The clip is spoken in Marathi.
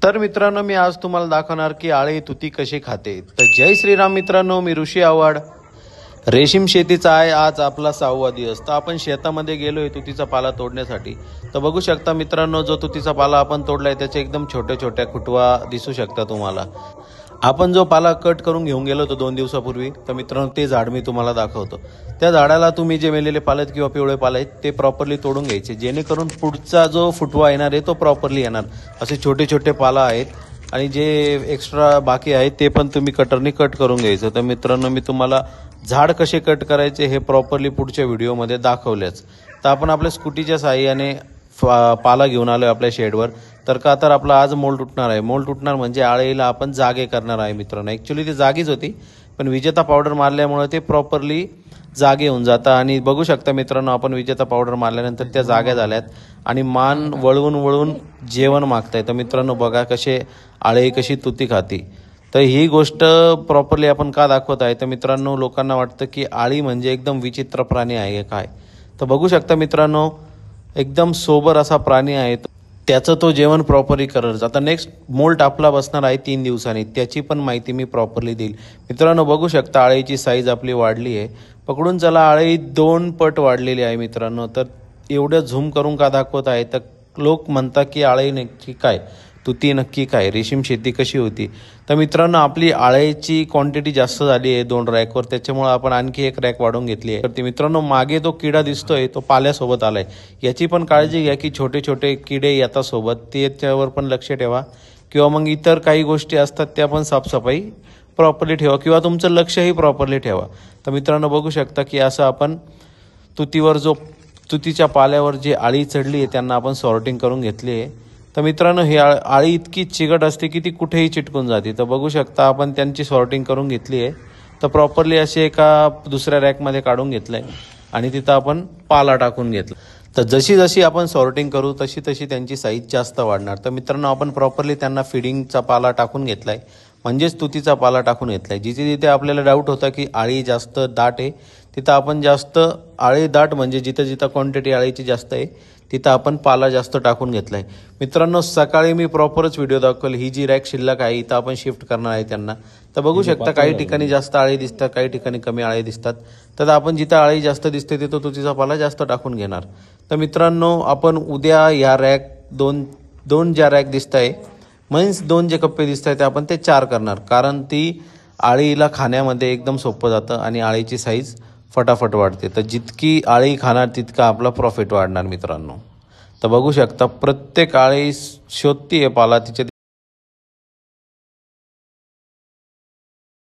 तर मित्रांनो, मी आज तुम्हाला दाखवणार की आळी तुती कशी खाते। तर जय श्रीराम मित्रांनो, मी ऋषी आव्हाड। रेशीम शेतीचा आहे आज आपला 6वा दिवस। तर आपण शेतामध्ये गेलोय तुतीचा पाला तोडण्यासाठी। तर बघू शकता मित्रांनो, जो तुतीचा पाला आपण तोडलाय त्याचे एकदम छोटे छोटे खुटवा दिसू शकता तुम्हाला। आपण जो पाला कट करून घेऊन गेलो होतो 2 दिवसापूर्वी, तर मित्रांनो ते झाड मी तुम्हाला दाखवतो। त्या झाडाला तुम्ही जे मेलेले पाले किंवा पिवळे पाले आहेत ते प्रॉपर्ली तोडून घ्यायचे, जेणेकरून पुढचा जो फुटवा येणार आहे तो प्रॉपर्ली येणार। असे छोटे छोटे पाला आहेत आणि जे एक्स्ट्रा बाकी आहेत ते पण तुम्ही कटरनी कट करून घ्यायचं। तर मित्रांनो, मी तुम्हाला झाड कसे कट करायचे हे प्रॉपर्ली पुढच्या व्हिडिओमध्ये दाखवलेच। तर आपण आपल्या स्कूटीच्या साहाय्याने पाला घेऊन आलोय आपल्या शेडवर। तर आपला आज मोल तुटणार आहे। मोल तुटणार म्हणजे आळीला आपण जागे करणार आहे मित्रांनो। ॲक्च्युली ती जागीच होती, पण विजेता पावडर मारल्यामुळे ते प्रॉपर्ली जागे होऊन जातं। आणि बघू शकता मित्रांनो, आपण विजेता पावडर मारल्यानंतर त्या जाग्या झाल्यात आणि मान वळवून वळवून जेवण मागताय। तर मित्रांनो बघा कसे आळी कशी तुती खाती। तर ही गोष्ट प्रॉपर्ली आपण का दाखवत आहे, तर मित्रांनो लोकांना वाटतं की आळी म्हणजे एकदम विचित्र प्राणी आहे काय। तर बघू शकता मित्रांनो, एकदम सोबर असा प्राणी आहे। त्याचं तो जेवण प्रॉपर्ली करत। आता नेक्स्ट मोल्ट आपला बसणार आहे 3 दिवसांनी, त्याची पण माहिती मी प्रॉपर्ली देईल। मित्रांनो बघू शकता आळीची साईज आपली वाढली आहे। पकडून चला आळी 2 पट वाढलेली आहे मित्रांनो। तर एवढं झूम करून का दाखवत आहे, तर लोक म्हणतात की आळी नक्की काय, तुती नक्की काय, रेशीम शेती कशी होती। तर मित्रांनो आपली आळीची क्वांटिटी जास्त झाली आहे 2 रॅकवर, त्याच्यामुळे आपण आणखी 1 रॅक वाढवून घेतली आहे। तर मित्रांनो मागे तो किडा दिसतोय तो पाल्यासोबत आलाय, याची पण काळजी घ्या की छोटे छोटे किडे येतात सोबत, त्याच्यावर पण लक्ष ठेवा। किंवा मग इतर काही गोष्टी असतात त्या पण साफसफाई प्रॉपर्ली ठेवा किंवा तुमचं लक्षही प्रॉपर्ली ठेवा। तर मित्रांनो बघू शकता की असं आपण तुतीवर जो तुतीच्या पाल्यावर जी आळी चढली आहे त्यांना आपण सॉर्टिंग करून घेतली आहे। तर मित्रांनो ही आळी इतकी चिकट असते की ती कुठेही चिटकून जाते। तर बघू शकता आपण त्यांची सॉर्टिंग करून घेतली आहे। तर प्रॉपर्ली असे एका दुसऱ्या रॅकमध्ये काढून घेतलंय आणि तिथं आपण पाला टाकून घेतला। तर जशी जशी आपण सॉर्टिंग करू तशी तशी त्यांची साईज जास्त वाढणार। तर मित्रांनो आपण प्रॉपर्ली त्यांना फिडिंगचा पाला टाकून घेतलाय, म्हणजेच तुतीचा पाला टाकून घेतलाय। जिथे जिथे आपल्याला डाऊट होता की आळी जास्त दाट आहे, तिथं आपण जास्त आळी दाट म्हणजे जिथं जिथं क्वांटिटी आळीची जास्त आहे तिथं आपण पाला जास्त टाकून घेतलाय। मित्रांनो सकाळी मी प्रॉपरच व्हिडिओ दाखवली। ही जी रॅक शिल्लक आहे इथं आपण शिफ्ट करणार आहे त्यांना। तर बघू शकता काही ठिकाणी जास्त आळी दिसतात, काही ठिकाणी कमी आळी दिसतात। तर आपण जिथं आळी जास्त दिसते तिथं तुतीचा पाला जास्त टाकून घेणार। तर मित्रांनो आपण उद्या या रॅक दोन ज्या रॅक दिसत आहे मीन्स 2 जे कप्पे दिसत आहेत आपण ते 4 करणार, कारण ती आळीला खाण्यामध्ये एकदम सोपं जातं आणि आळीची साईज फटाफट वाढते। तर जितकी आळी खाणार तितका आपला प्रॉफिट वाढणार मित्रांनो। तर बघू शकता प्रत्येक आळी शोधतीये पाला तिच्या